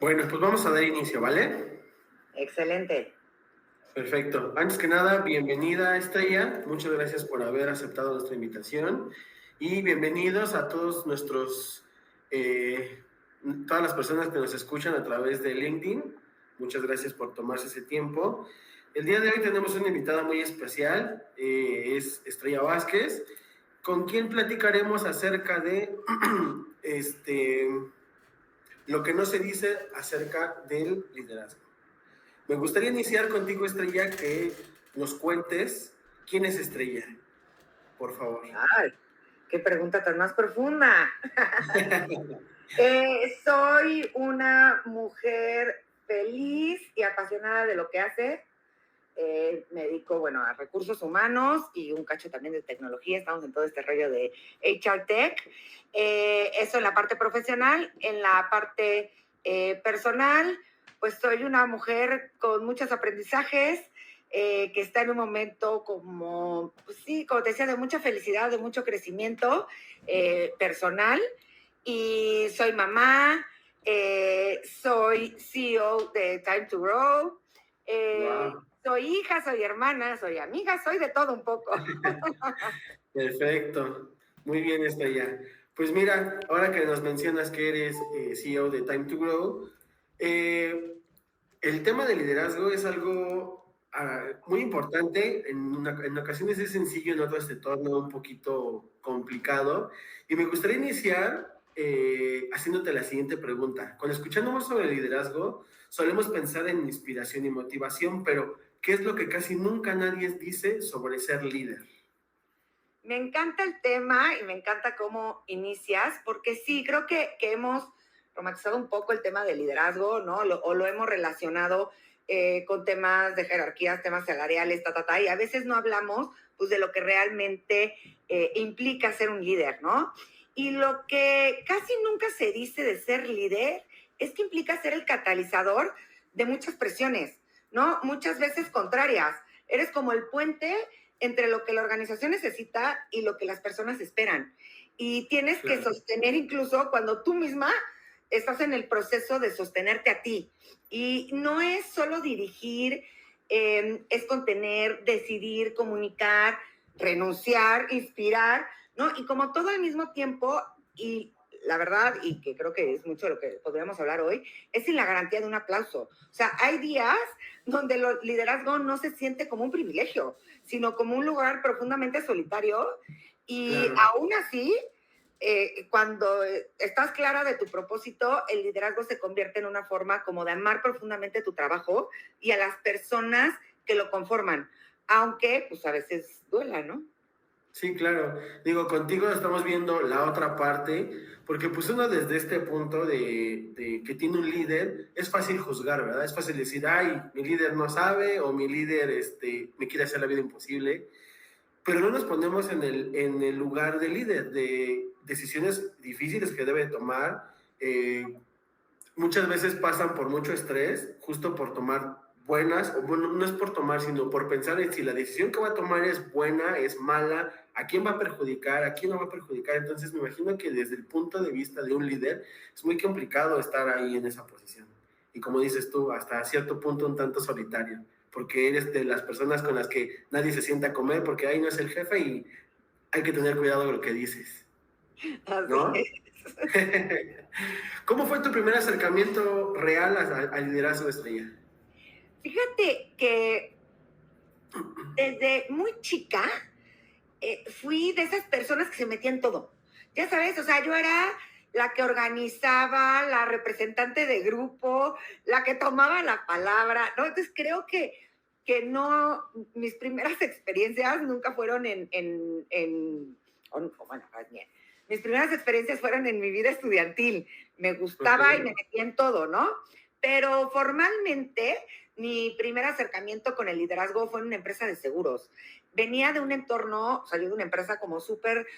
Bueno, pues vamos a dar inicio, ¿vale? Excelente. Perfecto. Antes que nada, bienvenida Estrella. Muchas gracias por haber aceptado nuestra invitación y bienvenidos a todos eh, todas las personas que nos escuchan a través de LinkedIn. Muchas gracias por tomarse ese tiempo. El día de hoy tenemos una invitada muy especial, es Estrella Vázquez, con quien platicaremos acerca de este, lo que no se dice acerca del liderazgo. Me gustaría iniciar contigo, Estrella, que nos cuentes quién es Estrella, por favor. Ay, qué pregunta tan más profunda. Soy una mujer feliz y apasionada de lo que hace. Me dedico, bueno, a recursos humanos y un cacho también de tecnología. Estamos en todo este rollo de HR Tech. Eso en la parte profesional. En la parte personal, pues soy una mujer con muchos aprendizajes, que está en un momento como, pues sí, como te decía, de mucha felicidad, de mucho crecimiento personal. Y soy mamá, soy CEO de Time to Grow. Wow, Soy hija, soy hermana, soy amiga, soy de todo un poco. perfecto. Muy bien, Estrella. Pues mira, ahora que nos mencionas que eres CEO de Time to Grow, eh, el tema de liderazgo es algo muy importante. En ocasiones es sencillo, en otras se torna un poquito complicado. Y me gustaría iniciar haciéndote la siguiente pregunta. Cuando escuchamos sobre liderazgo, solemos pensar en inspiración y motivación, pero ¿qué es lo que casi nunca nadie dice sobre ser líder? Me encanta el tema y me encanta cómo inicias, porque sí, creo que hemos romantizado un poco el tema del liderazgo, ¿no? O lo hemos relacionado con temas de jerarquías, temas salariales, y a veces no hablamos pues, de lo que realmente implica ser un líder, ¿no? Y lo que casi nunca se dice de ser líder es que implica ser el catalizador de muchas presiones, ¿no? Muchas veces contrarias. Eres como el puente entre lo que la organización necesita y lo que las personas esperan. Y tienes que Claro, sostener incluso cuando tú misma estás en el proceso de sostenerte a ti. Y no es solo dirigir, es contener, decidir, comunicar, renunciar, inspirar, ¿no? Y como todo al mismo tiempo, y la verdad, y que creo que es mucho de lo que podríamos hablar hoy, es sin la garantía de un aplauso. O sea, hay días donde el liderazgo no se siente como un privilegio, sino como un lugar profundamente solitario. Y claro. aún así, cuando estás clara de tu propósito, el liderazgo se convierte en una forma como de amar profundamente tu trabajo y a las personas que lo conforman, aunque pues a veces duela, ¿no? Sí, claro. Digo, contigo estamos viendo la otra parte, porque pues uno desde este punto de que tiene un líder, es fácil juzgar, ¿verdad? Es fácil decir, ay, mi líder no sabe o mi líder me quiere hacer la vida imposible, pero no nos ponemos en el lugar del líder, de decisiones difíciles que debe tomar. Muchas veces pasan por mucho estrés, justo por tomar buenas, o bueno, no es por tomar, sino por pensar en si la decisión que va a tomar es buena, es mala, a quién va a perjudicar, a quién no va a perjudicar. Entonces me imagino que desde el punto de vista de un líder es muy complicado estar ahí en esa posición. Y como dices tú, hasta cierto punto un tanto solitario, porque eres de las personas con las que nadie se sienta a comer, porque ahí no es el jefe y hay que tener cuidado con lo que dices, Así ¿no? es. ¿Cómo fue tu primer acercamiento real al liderazgo, Estrella? Fíjate que desde muy chica fui de esas personas que se metían en todo. Ya sabes, o sea, yo era la que organizaba, la representante de grupo, la que tomaba la palabra, ¿no? Entonces creo que no, mis primeras experiencias nunca fueron bueno, más bien, mis primeras experiencias fueron en mi vida estudiantil. Me Ok, gustaba y me metía en todo, ¿no? Pero formalmente, mi primer acercamiento con el liderazgo fue en una empresa de seguros. Venía de un entorno, salió de una empresa como súper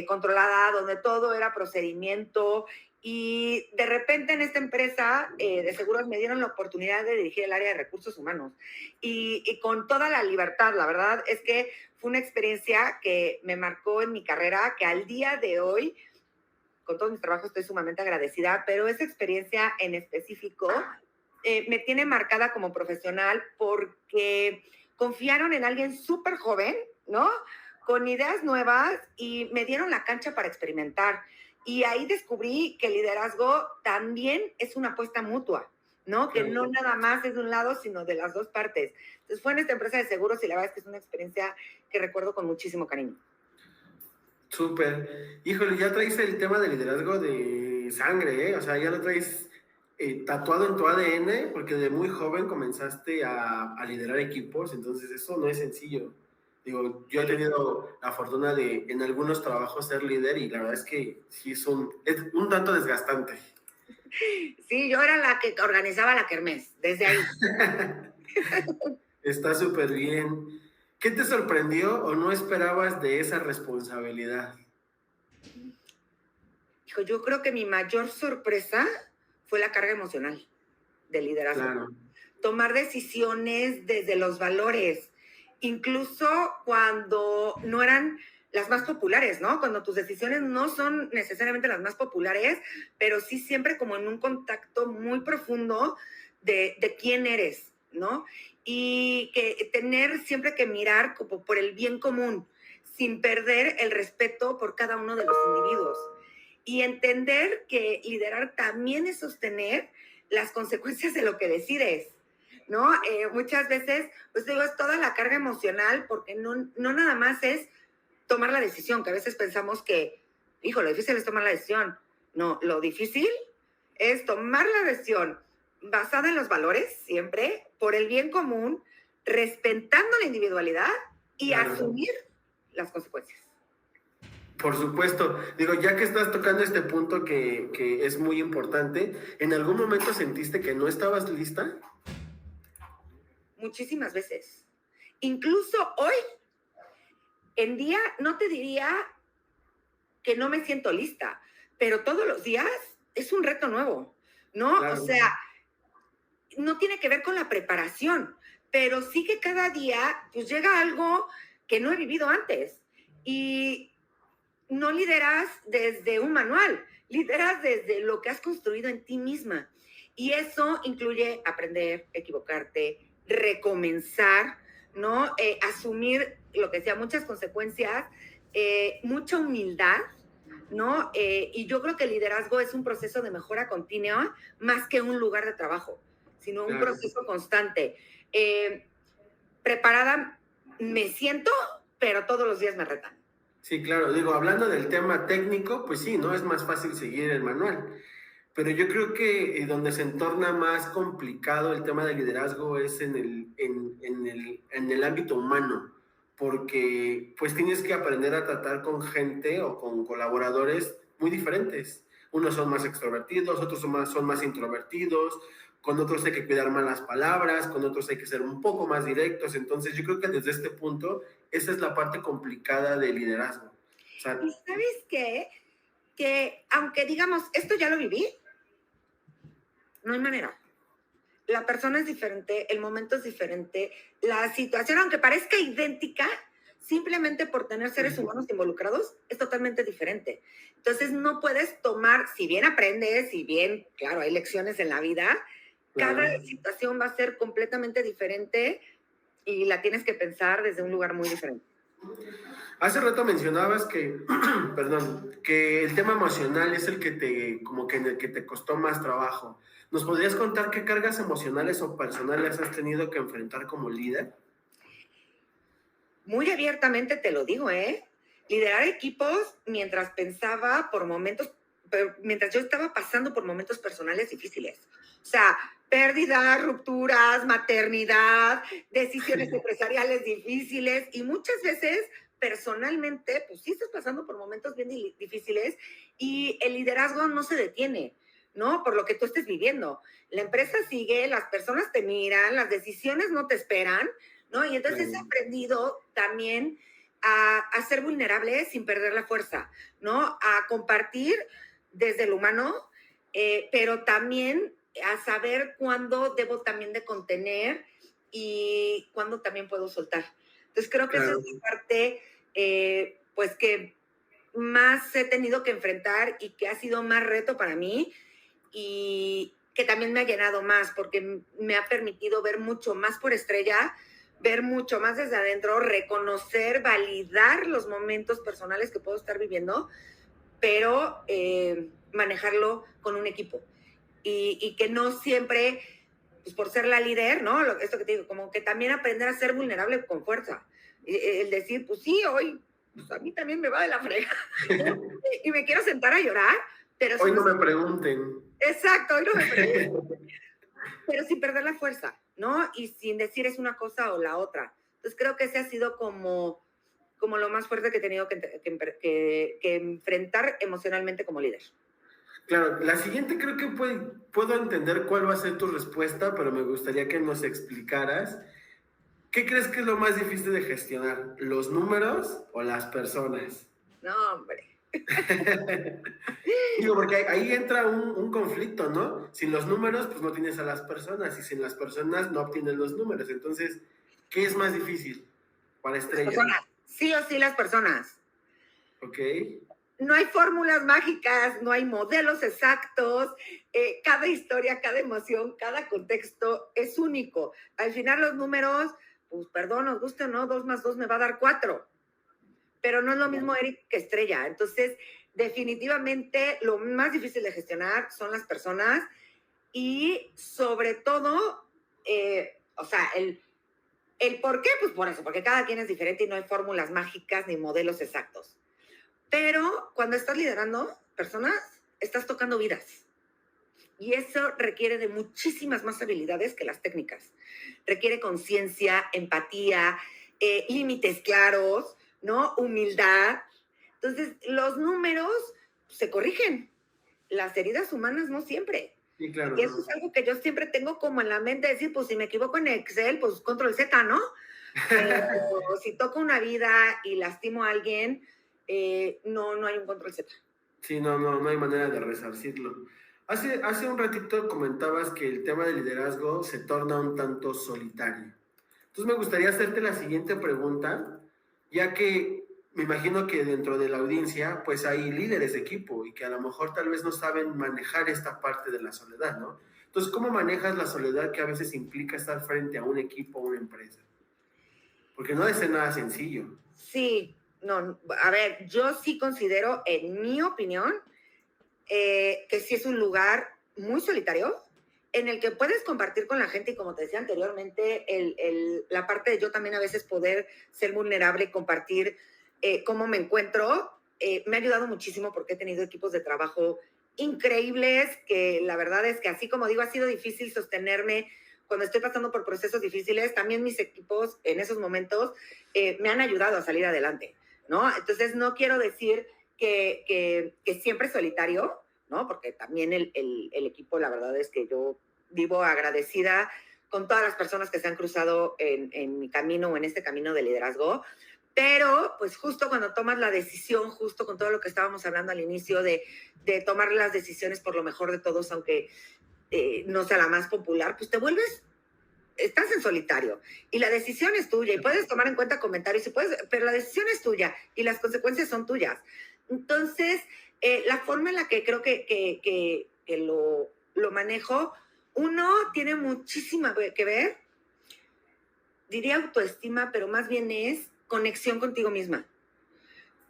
controlada, donde todo era procedimiento, y de repente en esta empresa de seguros me dieron la oportunidad de dirigir el área de recursos humanos y con toda la libertad. La verdad es que fue una experiencia que me marcó en mi carrera, que al día de hoy con todos mis trabajos estoy sumamente agradecida, pero esa experiencia en específico me tiene marcada como profesional porque confiaron en alguien súper joven, ¿no? Con ideas nuevas y me dieron la cancha para experimentar. Y ahí descubrí que el liderazgo también es una apuesta mutua, ¿no? Que no nada más es de un lado, sino de las dos partes. Entonces fue en esta empresa de seguros y la verdad es que es una experiencia que recuerdo con muchísimo cariño. Súper. Híjole, ya traes el tema de liderazgo de sangre, ¿eh? O sea, ya lo traes tatuado en tu ADN, porque de muy joven comenzaste a liderar equipos, entonces eso no es sencillo. Digo, yo he tenido la fortuna de en algunos trabajos ser líder y la verdad es que sí es un tanto desgastante. Sí, yo era la que organizaba la kermés, desde ahí. Está súper bien. ¿Qué te sorprendió o no esperabas de esa responsabilidad? Hijo, yo creo que mi mayor sorpresa fue la carga emocional del liderazgo. Claro, Tomar decisiones desde los valores, incluso cuando no eran las más populares, ¿no? Cuando tus decisiones no son necesariamente las más populares, pero sí siempre como en un contacto muy profundo de quién eres, ¿no? Y que tener siempre que mirar como por el bien común, sin perder el respeto por cada uno de los individuos. Y entender que liderar también es sostener las consecuencias de lo que decides, ¿no? Muchas veces, pues digo, es toda la carga emocional porque no nada más es tomar la decisión, que a veces pensamos que, hijo, lo difícil es tomar la decisión. No, lo difícil es tomar la decisión basada en los valores, siempre, por el bien común, respetando la individualidad y claro. asumir las consecuencias. Por supuesto. Digo, ya que estás tocando este punto que es muy importante, ¿en algún momento sentiste que no estabas lista? Muchísimas veces. Incluso hoy en día no te diría que no me siento lista, pero todos los días es un reto nuevo, ¿no? O Claro, sea, no tiene que ver con la preparación, pero sí que cada día pues llega algo que no he vivido antes y no lideras desde un manual, lideras desde lo que has construido en ti misma. Y eso incluye aprender, equivocarte, recomenzar, ¿no? Asumir lo que sea, muchas consecuencias, mucha humildad, ¿no? Y yo creo que el liderazgo es un proceso de mejora continua más que un lugar de trabajo, sino un claro. proceso constante. Eh, Preparada me siento, pero todos los días me retan. Sí, claro. Digo, hablando del tema técnico, pues sí, ¿no? Es más fácil seguir el manual. Pero yo creo que donde se entorna más complicado el tema del liderazgo es en el ámbito humano, porque pues tienes que aprender a tratar con gente o con colaboradores muy diferentes. Unos son más extrovertidos, otros son más introvertidos, con otros hay que cuidar más las palabras, con otros hay que ser un poco más directos. Entonces yo creo que desde este punto, esa es la parte complicada del liderazgo. O sea, ¿Y sabes qué? Que aunque digamos, esto ya lo viví, no hay manera. La persona es diferente, el momento es diferente, la situación, aunque parezca idéntica, simplemente por tener seres humanos involucrados, es totalmente diferente. Entonces no puedes tomar, si bien aprendes, si bien, claro, hay lecciones en la vida, cada claro. situación va a ser completamente diferente y la tienes que pensar desde un lugar muy diferente. Hace rato mencionabas que, perdón, que el tema emocional es como que en el que te costó más trabajo. ¿Nos podrías contar qué cargas emocionales o personales has tenido que enfrentar como líder? Muy abiertamente te lo digo, ¿eh? Liderar equipos mientras pensaba por momentos, mientras yo estaba pasando por momentos personales difíciles. O sea, pérdidas, rupturas, maternidad, decisiones empresariales difíciles y muchas veces personalmente, pues sí estás pasando por momentos bien difíciles y el liderazgo no se detiene, ¿no? Por lo que tú estés viviendo. La empresa sigue, las personas te miran, las decisiones no te esperan, ¿no? Y entonces he Claro, aprendido también a ser vulnerable sin perder la fuerza, ¿no? A compartir desde el humano, pero también a saber cuándo debo también de contener y cuándo también puedo soltar. Entonces creo que esa es claro. la parte, pues que más he tenido que enfrentar y que ha sido más reto para mí y que también me ha llenado más porque me ha permitido ver mucho más por estrella, ver mucho más desde adentro, reconocer, validar los momentos personales que puedo estar viviendo, pero manejarlo con un equipo. Y que no siempre, pues por ser la líder, ¿no? Esto que te digo, como que también aprender a ser vulnerable con fuerza. El decir, pues sí, hoy, pues a mí también me va de la frega. Y me quiero sentar a llorar, pero Hoy sin... no me pregunten. Exacto, hoy no me pregunten. Pero sin perder la fuerza, ¿no? Y sin decir es una cosa o la otra. Entonces creo que ese ha sido como lo más fuerte que he tenido que enfrentar emocionalmente como líder. Claro, la siguiente creo que puedo entender cuál va a ser tu respuesta, pero me gustaría que nos explicaras. ¿Qué crees que es lo más difícil de gestionar? ¿Los números o las personas? No, hombre. Digo, porque ahí entra un conflicto, ¿no? Sin los números, pues no tienes a las personas, y sin las personas no obtienes los números. Entonces, ¿qué es más difícil para Las Estrella? personas, sí o sí las personas. Ok. No hay fórmulas mágicas, no hay modelos exactos, cada historia, cada emoción, cada contexto es único. Al final los números, pues perdón, nos guste o no, 2 más 2 me va a dar 4, pero no es lo mismo Eric que Estrella. Entonces, definitivamente lo más difícil de gestionar son las personas y sobre todo, o sea, el por qué, pues por eso, porque cada quien es diferente y no hay fórmulas mágicas ni modelos exactos. Pero cuando estás liderando personas, estás tocando vidas. Y eso requiere de muchísimas más habilidades que las técnicas. Requiere conciencia, empatía, límites claros, ¿no? Humildad. Entonces, los números se corrigen. Las heridas humanas no siempre. Sí, claro. Y eso es algo que yo siempre tengo como en la mente, decir, pues si me equivoco en Excel, pues control Z, ¿no? Si toco una vida y lastimo a alguien, no hay un control Z. Sí, no hay manera de resarcirlo. Hace un ratito comentabas que el tema del liderazgo se torna un tanto solitario. Entonces me gustaría hacerte la siguiente pregunta, ya que me imagino que dentro de la audiencia pues hay líderes de equipo y que a lo mejor tal vez no saben manejar esta parte de la soledad, ¿no? Entonces, ¿cómo manejas la soledad que a veces implica estar frente a un equipo o una empresa? Porque no debe ser nada sencillo. Sí, no, a ver, yo sí considero, en mi opinión, que sí es un lugar muy solitario en el que puedes compartir con la gente y como te decía anteriormente, la parte de yo también a veces poder ser vulnerable y compartir cómo me encuentro, me ha ayudado muchísimo porque he tenido equipos de trabajo increíbles que la verdad es que así como digo, ha sido difícil sostenerme cuando estoy pasando por procesos difíciles, también mis equipos en esos momentos me han ayudado a salir adelante, ¿no? Entonces no quiero decir que siempre es solitario, ¿no? Porque también el equipo, la verdad es que yo vivo agradecida con todas las personas que se han cruzado en mi camino o en este camino de liderazgo, pero pues justo cuando tomas la decisión, justo con todo lo que estábamos hablando al inicio de tomar las decisiones por lo mejor de todos, aunque no sea la más popular, pues te vuelves, estás en solitario y la decisión es tuya y puedes tomar en cuenta comentarios, y puedes, pero la decisión es tuya y las consecuencias son tuyas. Entonces, la forma en la que creo que lo manejo, uno tiene muchísima que ver, diría autoestima, pero más bien es conexión contigo misma,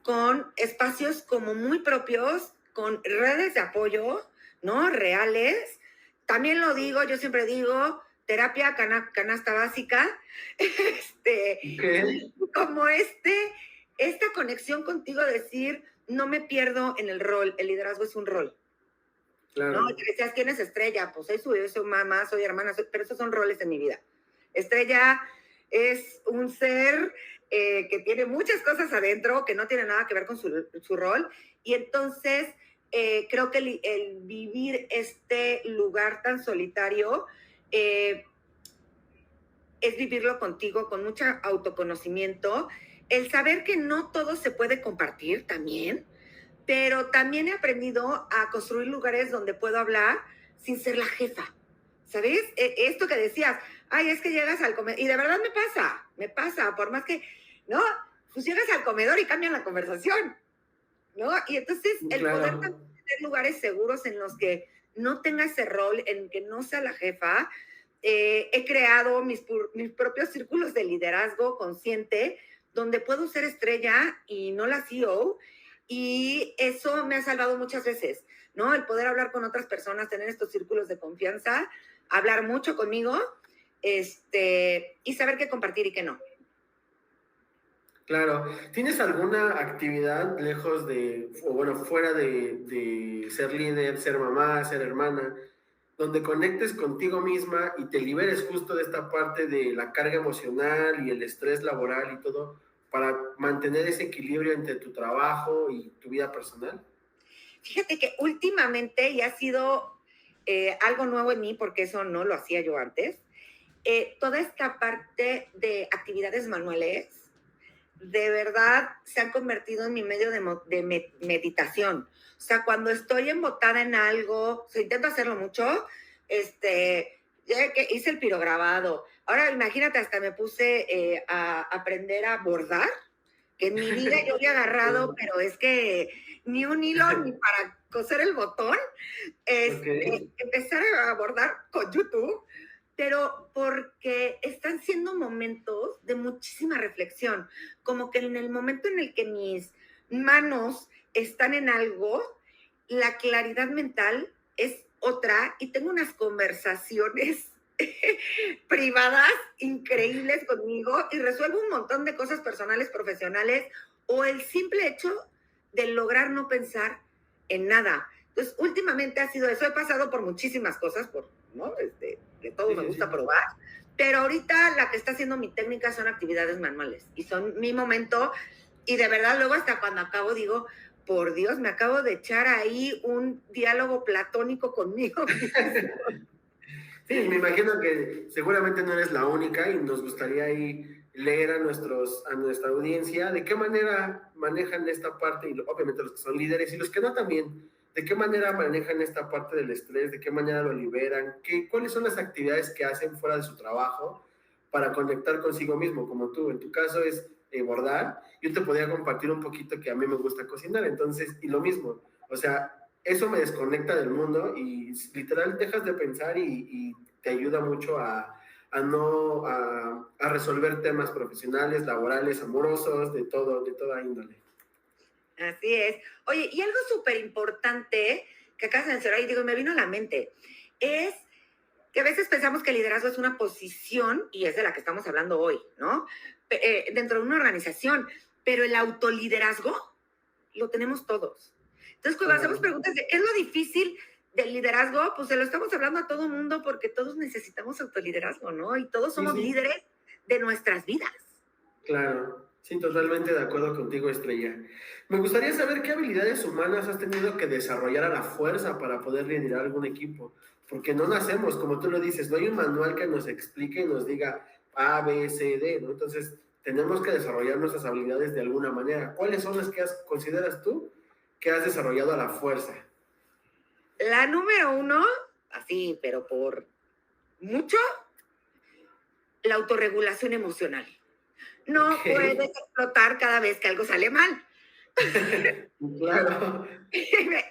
con espacios como muy propios, con redes de apoyo, ¿no? Reales. También lo digo, yo siempre digo, terapia canasta básica, Okay. como esta conexión contigo, decir, no me pierdo en el rol, el liderazgo es un rol. Claro. ¿No? Te decías, ¿quién es Estrella? Pues soy mamá, soy hermana, pero esos son roles en mi vida. Estrella es un ser que tiene muchas cosas adentro, que no tiene nada que ver con su rol, y entonces creo que el vivir este lugar tan solitario es vivirlo contigo con mucho autoconocimiento, el saber que no todo se puede compartir también, pero también he aprendido a construir lugares donde puedo hablar sin ser la jefa, ¿sabes? Esto que decías, ay, es que llegas al comedor, y de verdad me pasa, por más que, ¿no? Pues llegas al comedor y cambian la conversación, ¿no? Y entonces el poder Claro, también tener lugares seguros en los que no tenga ese rol, en que no sea la jefa. He creado mis propios círculos de liderazgo consciente, donde puedo ser estrella y no la CEO, y eso me ha salvado muchas veces, ¿no? El poder hablar con otras personas, tener estos círculos de confianza, hablar mucho conmigo, y saber qué compartir y qué no. claro. ¿Tienes alguna actividad lejos o bueno, fuera de ser líder, ser mamá, ser hermana, donde conectes contigo misma y te liberes justo de esta parte de la carga emocional y el estrés laboral y todo, para mantener ese equilibrio entre tu trabajo y tu vida personal? Fíjate que últimamente, y ha sido algo nuevo en mí, porque eso no lo hacía yo antes, toda esta parte de actividades manuales, de verdad se han convertido en mi medio de meditación. O sea, cuando estoy embotada en algo, o sea, intento hacerlo mucho, ya que hice el pirograbado. Ahora imagínate, hasta me puse a aprender a bordar, que en mi vida yo había agarrado, pero es que ni un hilo ni para coser el botón. Ok, Empezar a bordar con YouTube, pero porque están siendo momentos de muchísima reflexión, como que en el momento en el que mis manos están en algo, la claridad mental es otra y tengo unas conversaciones privadas increíbles conmigo y resuelvo un montón de cosas personales, profesionales, o el simple hecho de lograr no pensar en nada. Entonces, últimamente ha sido eso. He pasado por muchísimas cosas, ¿no? Que todo sí, me sí, gusta sí. probar, pero ahorita la que está haciendo mi técnica son actividades manuales y son mi momento. Y de verdad, luego hasta cuando acabo digo, por Dios, me acabo de echar ahí un diálogo platónico conmigo mismo. Sí, me imagino que seguramente no eres la única y nos gustaría ahí leer a nuestra audiencia de qué manera manejan esta parte, y obviamente los que son líderes y los que no también, de qué manera manejan esta parte del estrés, de qué manera lo liberan, cuáles son las actividades que hacen fuera de su trabajo para conectar consigo mismo, como tú. En tu caso es bordar. Yo te podría compartir un poquito que a mí me gusta cocinar, entonces, y lo mismo, o sea, eso me desconecta del mundo y literal dejas de pensar y te ayuda mucho a resolver temas profesionales, laborales, amorosos, de toda índole. Así es. Oye, y algo súper importante que acabas de mencionar y digo, me vino a la mente, es que a veces pensamos que el liderazgo es una posición, y es de la que estamos hablando hoy, ¿no? Dentro de una organización, pero el autoliderazgo lo tenemos todos. Entonces, cuando hacemos Claro, preguntas de qué es lo difícil del liderazgo, pues se lo estamos hablando a todo mundo porque todos necesitamos autoliderazgo, ¿no? Y todos sí, somos sí, líderes de nuestras vidas. claro. Sí, totalmente de acuerdo contigo, Estrella. Me gustaría saber qué habilidades humanas has tenido que desarrollar a la fuerza para poder liderar algún equipo, porque no nacemos, como tú lo dices, no hay un manual que nos explique y nos diga A, B, C, D, ¿no? Entonces, tenemos que desarrollar nuestras habilidades de alguna manera. ¿Cuáles son las que consideras tú que has desarrollado a la fuerza? La número uno, así, pero por mucho, la autorregulación emocional. Ok, No puedes explotar cada vez que algo sale mal. claro,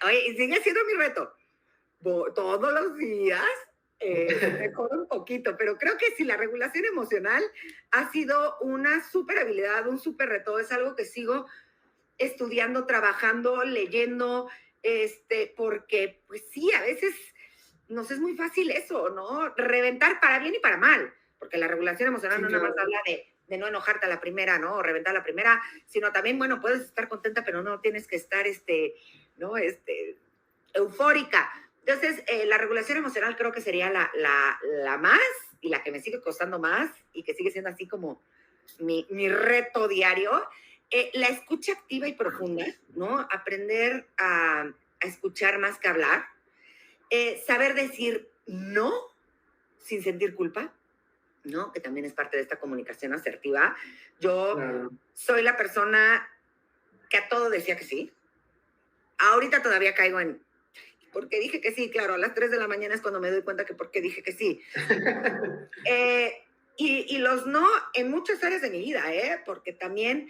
Oye, y sigue siendo mi reto. Todos los días mejoro un poquito, pero creo que si la regulación emocional ha sido una súper habilidad, un súper reto, es algo que sigo estudiando, trabajando, leyendo, porque pues sí, a veces nos es muy fácil eso, ¿no? Reventar para bien y para mal, porque la regulación emocional sí, no nada más claro. habla de no enojarte a la primera, ¿no? O reventar a la primera, sino también, bueno, puedes estar contenta, pero no tienes que estar, ¿no? Eufórica. Entonces, la regulación emocional creo que sería la más y la que me sigue costando más y que sigue siendo así como mi reto diario. La escucha activa y profunda, ¿no? Aprender a escuchar más que hablar. Saber decir no sin sentir culpa, ¿no? Que también es parte de esta comunicación asertiva. Yo Claro. soy la persona que a todo decía que sí. Ahorita todavía caigo en, ¿por qué dije que sí? Claro, a las 3 de la mañana es cuando me doy cuenta que por qué dije que sí. Eh, y los no en muchas áreas de mi vida, ¿eh? Porque también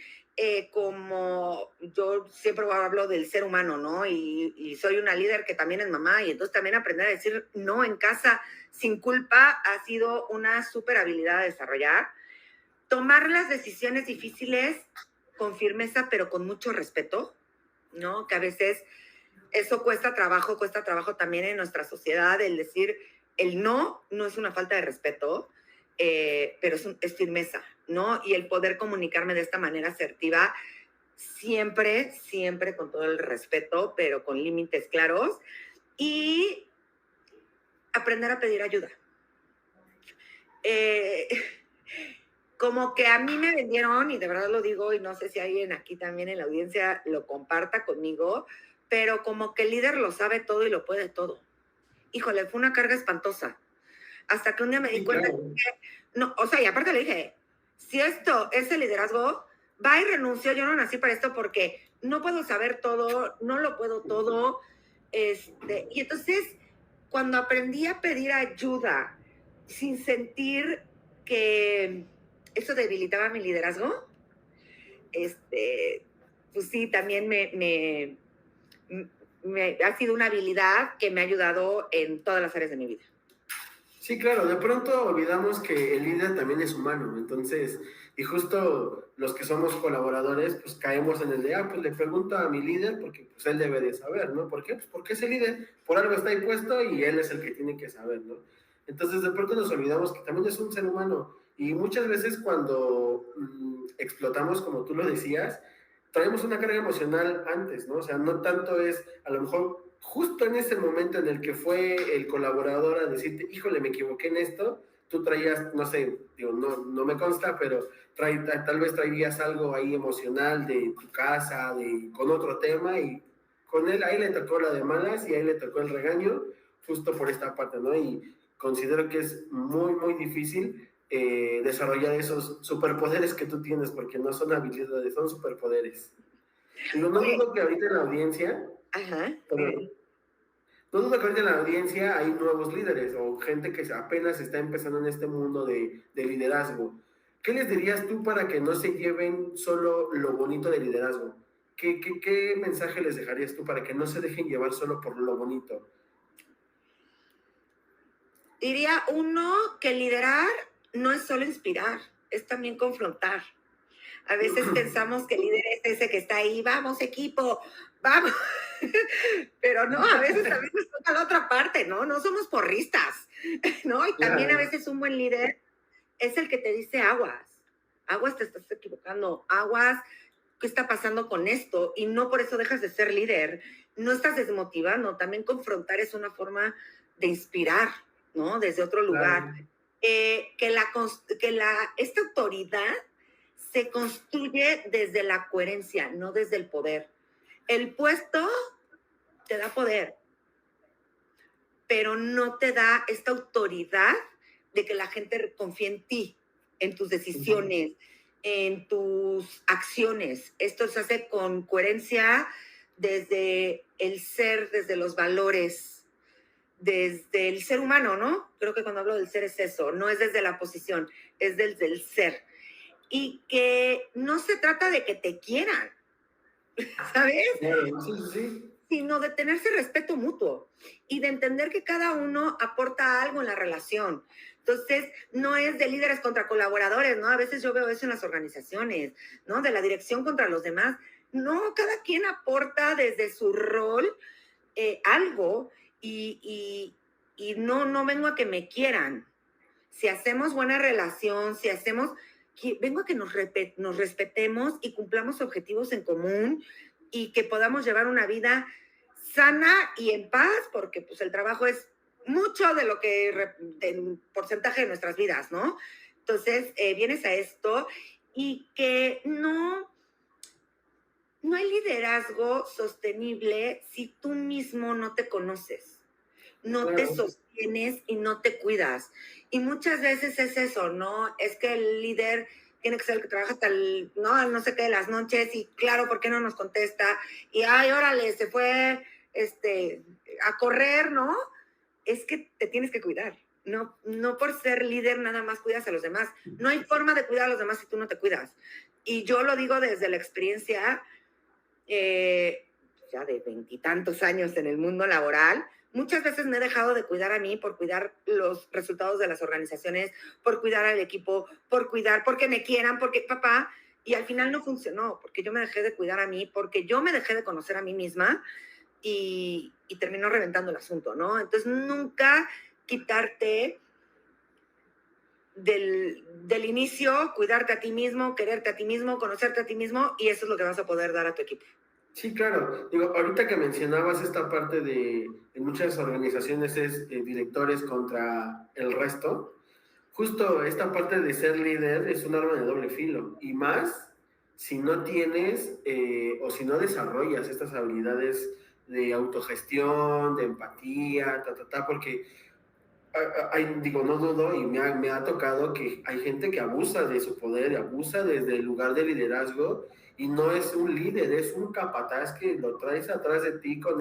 como yo siempre hablo del ser humano, ¿no? Y soy una líder que también es mamá, y entonces también aprender a decir no en casa sin culpa ha sido una súper habilidad a desarrollar. Tomar las decisiones difíciles con firmeza, pero con mucho respeto, ¿no? Que a veces eso cuesta trabajo también en nuestra sociedad, el decir el no no es una falta de respeto, pero es firmeza, ¿no? Y el poder comunicarme de esta manera asertiva, siempre con todo el respeto, pero con límites claros, y aprender a pedir ayuda. Eh, como que a mí me vendieron, y de verdad lo digo, y no sé si alguien aquí también en la audiencia lo comparta conmigo, pero como que el líder lo sabe todo y lo puede todo. Híjole, fue una carga espantosa. Hasta que un día me di Sí, cuenta claro. que, no, o sea, y aparte le dije, si esto es el liderazgo, va y renuncio, yo no nací para esto porque no puedo saber todo, no lo puedo todo. Y entonces, cuando aprendí a pedir ayuda sin sentir que eso debilitaba mi liderazgo, pues sí, también ha sido una habilidad que me ha ayudado en todas las áreas de mi vida. Sí, claro, de pronto olvidamos que el líder también es humano, entonces, y justo los que somos colaboradores, pues caemos en el de, pues le pregunto a mi líder porque pues él debe de saber, ¿no? ¿Por qué? Pues porque es el líder, por algo está ahí puesto y él es el que tiene que saber, ¿no? Entonces, de pronto nos olvidamos que también es un ser humano y muchas veces cuando explotamos, como tú lo decías, traemos una carga emocional antes, ¿no? O sea, no tanto es, a lo mejor justo en ese momento en el que fue el colaborador a decirte, híjole, me equivoqué en esto, tú traías, no sé, digo, no me consta, pero tal vez traías algo ahí emocional de tu casa, con otro tema, y con él ahí le tocó la de malas y ahí le tocó el regaño, justo por esta parte, ¿no? Y considero que es muy difícil desarrollar esos superpoderes que tú tienes, porque no son habilidades, son superpoderes. Digo, no Oye, dudo que ahorita en la audiencia, ajá. pero no dudo que ahorita en la audiencia hay nuevos líderes o gente que apenas está empezando en este mundo de liderazgo. ¿Qué les dirías tú para que no se lleven solo lo bonito del liderazgo? ¿Qué mensaje les dejarías tú para que no se dejen llevar solo por lo bonito? Diría uno que liderar no es solo inspirar, es también confrontar. A veces pensamos que el líder es ese que está ahí, vamos equipo, vamos. Pero no, a veces también nos toca la otra parte, ¿no? No somos porristas, ¿no? Y también a Claro, veces un buen líder es el que te dice aguas, aguas te estás equivocando, aguas, ¿qué está pasando con esto? Y no por eso dejas de ser líder, no estás desmotivando, también confrontar es una forma de inspirar, ¿no? Desde otro lugar. claro, Esta autoridad se construye desde la coherencia, no desde el poder. El puesto te da poder, pero no te da esta autoridad de que la gente confíe en ti, en tus decisiones, en tus acciones. Esto se hace con coherencia desde el ser, desde los valores, desde el ser humano, ¿no? Creo que cuando hablo del ser es eso, no es desde la posición, es desde el ser. Y que no se trata de que te quieran, ¿sabes? claro, sí. Sino de tenerse respeto mutuo y de entender que cada uno aporta algo en la relación. Entonces, no es de líderes contra colaboradores, ¿no? A veces yo veo eso en las organizaciones, ¿no? De la dirección contra los demás. No, cada quien aporta desde su rol algo y no vengo a que me quieran. Si hacemos buena relación, vengo a que nos respetemos y cumplamos objetivos en común y que podamos llevar una vida sana y en paz, porque pues el trabajo es mucho de lo que, del porcentaje de nuestras vidas, ¿no? Entonces, vienes a esto y que no hay liderazgo sostenible si tú mismo no te conoces, no te Claro, sostienes y no te cuidas. Y muchas veces es eso, ¿no? Es que el líder tiene que ser el que trabaja hasta no sé qué de las noches y claro, ¿por qué no nos contesta? Y ay, órale, se fue a correr, ¿no? Es que te tienes que cuidar. no por ser líder nada más cuidas a los demás. No hay forma de cuidar a los demás si tú no te cuidas. Y yo lo digo desde la experiencia, ya de 20 y tantos años en el mundo laboral. Muchas veces me he dejado de cuidar a mí por cuidar los resultados de las organizaciones, por cuidar al equipo, por cuidar, porque me quieran, porque papá, y al final no funcionó, porque yo me dejé de cuidar a mí, porque yo me dejé de conocer a mí misma y terminó reventando el asunto, ¿no? Entonces, nunca quitarte del inicio, cuidarte a ti mismo, quererte a ti mismo, conocerte a ti mismo, y eso es lo que vas a poder dar a tu equipo. Sí, claro. Digo, ahorita que mencionabas esta parte de, en muchas organizaciones es directores contra el resto, justo esta parte de ser líder es un arma de doble filo, y más si no tienes o si no desarrollas estas habilidades de autogestión, de empatía, porque digo, no dudo y me ha tocado que hay gente que abusa de su poder, abusa desde el lugar de liderazgo y no es un líder, es un capataz que lo traes atrás de ti con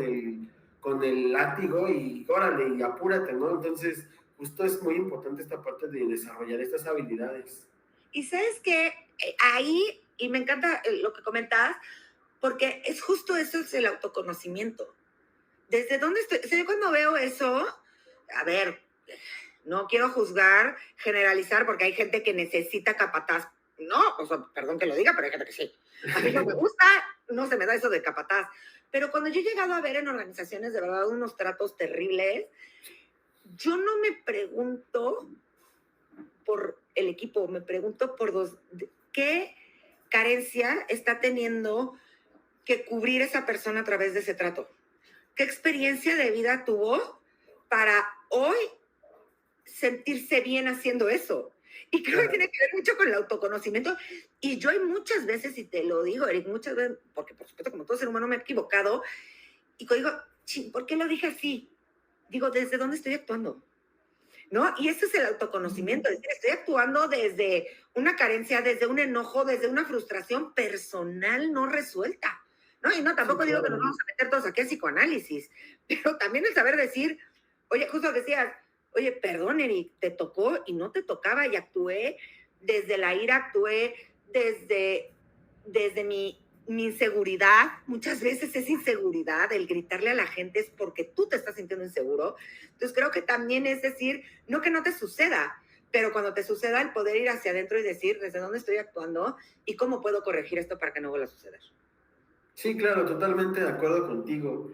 el látigo y órale y apúrate, ¿no? Entonces, justo es muy importante esta parte de desarrollar estas habilidades. Y sabes que ahí, y me encanta lo que comentas, porque es justo eso, es el autoconocimiento. ¿Desde dónde estoy? O sea, yo cuando veo eso, a ver, no quiero juzgar, generalizar, porque hay gente que necesita capataz. No, o sea, perdón que lo diga, pero hay gente que sí. A mí no me gusta, no se me da eso de capataz. Pero cuando yo he llegado a ver en organizaciones de verdad unos tratos terribles, yo no me pregunto por el equipo, me pregunto por qué carencia está teniendo que cubrir esa persona a través de ese trato. ¿Qué experiencia de vida tuvo para hoy sentirse bien haciendo eso? Y creo que tiene que ver mucho con el autoconocimiento. Y yo hay muchas veces, y te lo digo, Eric, muchas veces, porque por supuesto como todo ser humano me he equivocado, y digo, ¿por qué lo dije así? Digo, ¿desde dónde estoy actuando? ¿No? Y ese es el autoconocimiento, es decir, estoy actuando desde una carencia, desde un enojo, desde una frustración personal no resuelta, ¿no? Y no, tampoco digo que nos vamos a meter todos aquí a psicoanálisis, pero también el saber decir, oye, justo decías, oye, perdón, Eric, te tocó y no te tocaba y actué desde la ira, actué desde mi inseguridad, muchas veces es inseguridad, el gritarle a la gente es porque tú te estás sintiendo inseguro. Entonces creo que también es decir, no que no te suceda, pero cuando te suceda el poder ir hacia adentro y decir desde dónde estoy actuando y cómo puedo corregir esto para que no vuelva a suceder. Sí, claro, totalmente de acuerdo contigo.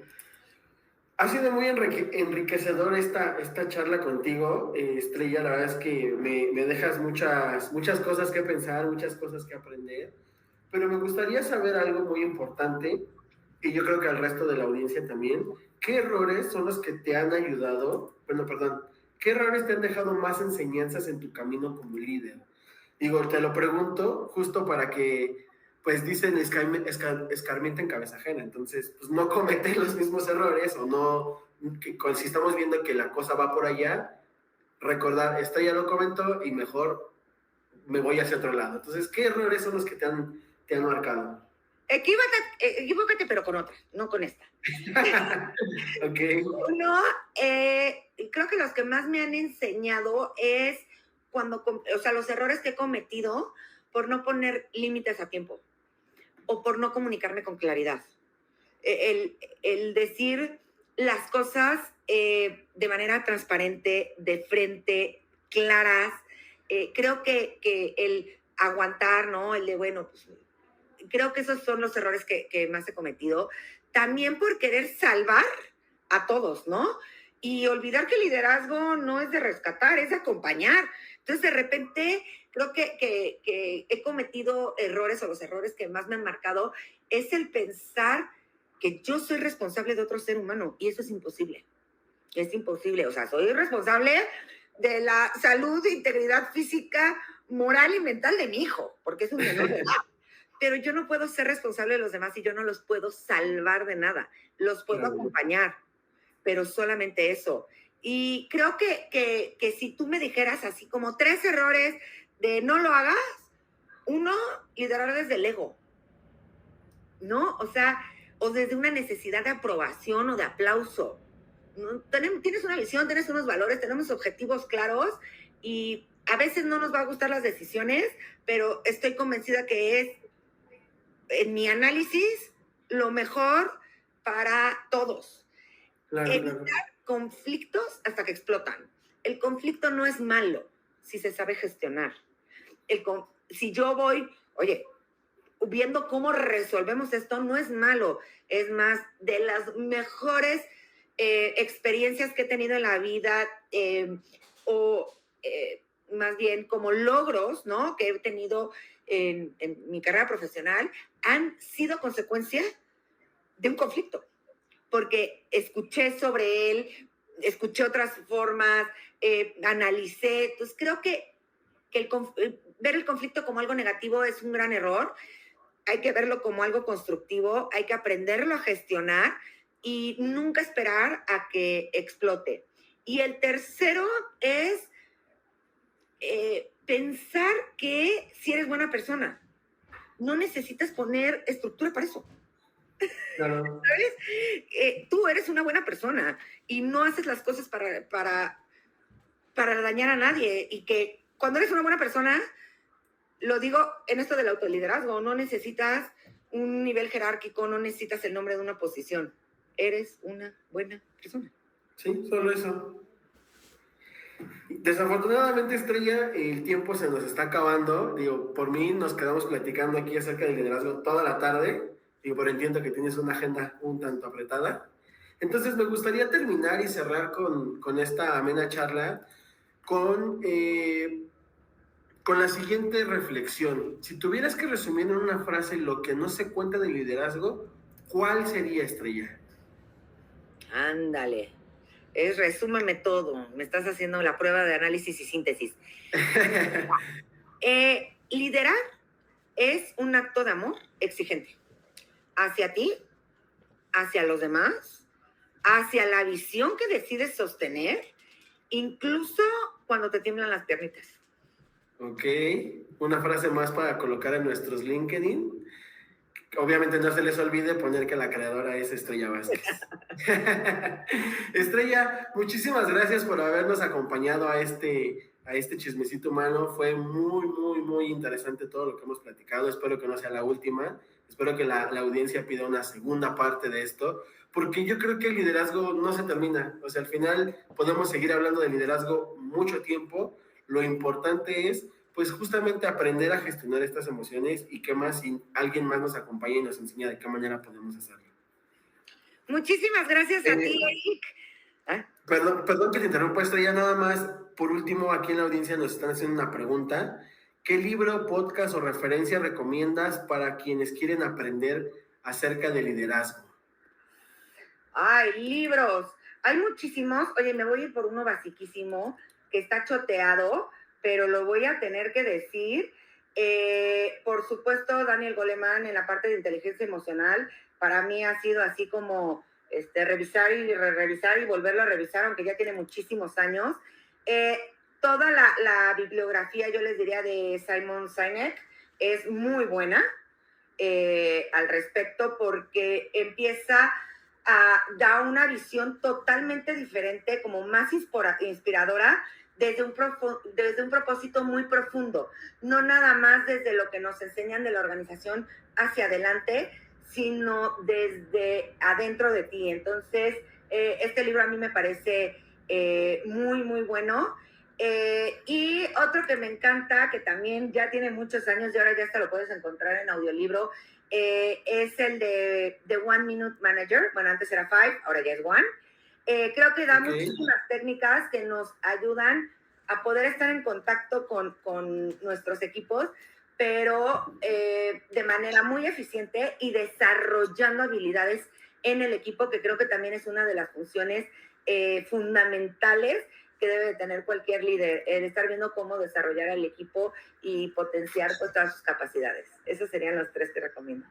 Ha sido muy enriquecedor esta charla contigo, Estrella. La verdad es que me dejas muchas cosas que pensar, muchas cosas que aprender, pero me gustaría saber algo muy importante, y yo creo que al resto de la audiencia también. ¿Qué errores son los que te han ayudado? Bueno, perdón, ¿qué errores te han dejado más enseñanzas en tu camino como líder? Digo, te lo pregunto justo para que, pues dicen escarmienta en cabeza ajena, entonces, pues no cometer los mismos errores o no, si estamos viendo que la cosa va por allá, recordar, esto ya lo comentó y mejor me voy hacia otro lado. Entonces, ¿qué errores son los que te han marcado? Equivócate, pero con otra, no con esta. Ok. Uno, creo que los que más me han enseñado es o sea, los errores que he cometido por no poner límites a tiempo o por no comunicarme con claridad. El decir las cosas de manera transparente, de frente, claras. Creo que el aguantar, ¿no? El de, bueno, pues, creo que esos son los errores que más he cometido. También por querer salvar a todos, ¿no? Y olvidar que el liderazgo no es de rescatar, es de acompañar. Entonces, de repente, creo que he cometido errores o los errores que más me han marcado es el pensar que yo soy responsable de otro ser humano y eso es imposible. Es imposible. O sea, soy responsable de la salud, integridad física, moral y mental de mi hijo, porque es un menor de edad. Pero yo no puedo ser responsable de los demás y yo no los puedo salvar de nada. Los puedo acompañar, pero solamente eso. Y creo que si tú me dijeras así como 3 errores de no lo hagas, uno, liderar desde el ego, ¿no? O sea, o desde una necesidad de aprobación o de aplauso. Tienes una visión, tienes unos valores, tenemos objetivos claros y a veces no nos va a gustar las decisiones, pero estoy convencida que es, en mi análisis, lo mejor para todos. Claro, Evitar claro. conflictos hasta que explotan. El conflicto no es malo si se sabe gestionar. Si yo voy, oye, viendo cómo resolvemos esto, no es malo. Es más, de las mejores experiencias que he tenido en la vida, o más bien como logros, ¿no?, que he tenido en mi carrera profesional, han sido consecuencia de un conflicto, porque escuché sobre él, escuché otras formas, analicé. Entonces creo que ver el conflicto como algo negativo es un gran error. Hay que verlo como algo constructivo, hay que aprenderlo a gestionar y nunca esperar a que explote. Y el tercero es pensar que si eres buena persona, no necesitas poner estructura para eso. Claro. ¿Sabes? Tú eres una buena persona y no haces las cosas para dañar a nadie. Y que cuando eres una buena persona, lo digo en esto del autoliderazgo, no necesitas un nivel jerárquico, no necesitas el nombre de una posición. Eres una buena persona. Sí, solo eso. Desafortunadamente, Estrella, el tiempo se nos está acabando. Digo, por mí nos quedamos platicando aquí acerca del liderazgo toda la tarde. Digo, pero entiendo que tienes una agenda un tanto apretada. Entonces, me gustaría terminar y cerrar con esta amena charla con la siguiente reflexión. Si tuvieras que resumir en una frase lo que no se cuenta del liderazgo, ¿cuál sería, Estrella? Ándale. Resúmeme todo. Me estás haciendo la prueba de análisis y síntesis. Liderar es un acto de amor exigente hacia ti, hacia los demás, hacia la visión que decides sostener, incluso cuando te tiemblan las piernitas. Ok, una frase más para colocar en nuestros LinkedIn. Obviamente no se les olvide poner que la creadora es Estrella Vázquez. Estrella, muchísimas gracias por habernos acompañado a este chismecito humano. Fue muy, muy, muy interesante todo lo que hemos platicado. Espero que no sea la última. Espero que la audiencia pida una segunda parte de esto, porque yo creo que el liderazgo no se termina. O sea, al final podemos seguir hablando de liderazgo mucho tiempo. Lo importante es pues justamente aprender a gestionar estas emociones y qué más si alguien más nos acompaña y nos enseña de qué manera podemos hacerlo. Muchísimas gracias a ti, Eric. Perdón que te interrumpa, Estrella, nada más. Por último, aquí en la audiencia nos están haciendo una pregunta. ¿Qué libro, podcast o referencia recomiendas para quienes quieren aprender acerca de liderazgo? Ay, libros. Hay muchísimos. Oye, me voy a ir por uno basiquísimo que está choteado, pero lo voy a tener que decir. Por supuesto, Daniel Goleman en la parte de inteligencia emocional, para mí ha sido así como revisar y revisar y volverlo a revisar, aunque ya tiene muchísimos años. Toda la bibliografía, yo les diría, de Simon Sinek es muy buena al respecto, porque empieza da una visión totalmente diferente, como más inspiradora, desde un propósito muy profundo, no nada más desde lo que nos enseñan de la organización hacia adelante, sino desde adentro de ti. Entonces, este libro a mí me parece muy, muy bueno. Y otro que me encanta, que también ya tiene muchos años y ahora ya hasta lo puedes encontrar en audiolibro, es el de The One Minute Manager. Bueno, antes era Five, ahora ya es One. Creo que da muchísimas técnicas que nos ayudan a poder estar en contacto con nuestros equipos, pero de manera muy eficiente y desarrollando habilidades en el equipo, que creo que también es una de las funciones fundamentales que debe de tener cualquier líder, el estar viendo cómo desarrollar al equipo y potenciar pues, todas sus capacidades. Esos serían los tres que recomiendo.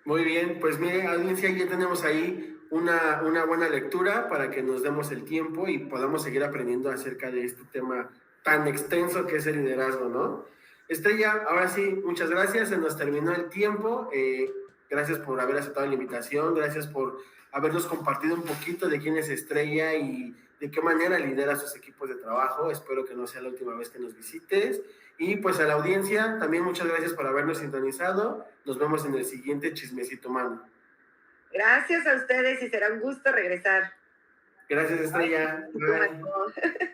Muy bien, pues mire, audiencia, ya tenemos ahí una buena lectura para que nos demos el tiempo y podamos seguir aprendiendo acerca de este tema tan extenso que es el liderazgo, ¿no? Estrella, ahora sí, muchas gracias, se nos terminó el tiempo. Gracias por haber aceptado la invitación, gracias por habernos compartido un poquito de quién es Estrella y de qué manera lidera sus equipos de trabajo. Espero que no sea la última vez que nos visites. Y pues a la audiencia, también muchas gracias por habernos sintonizado. Nos vemos en el siguiente Chismecito Humano. Gracias a ustedes y será un gusto regresar. Gracias, Estrella. Bye.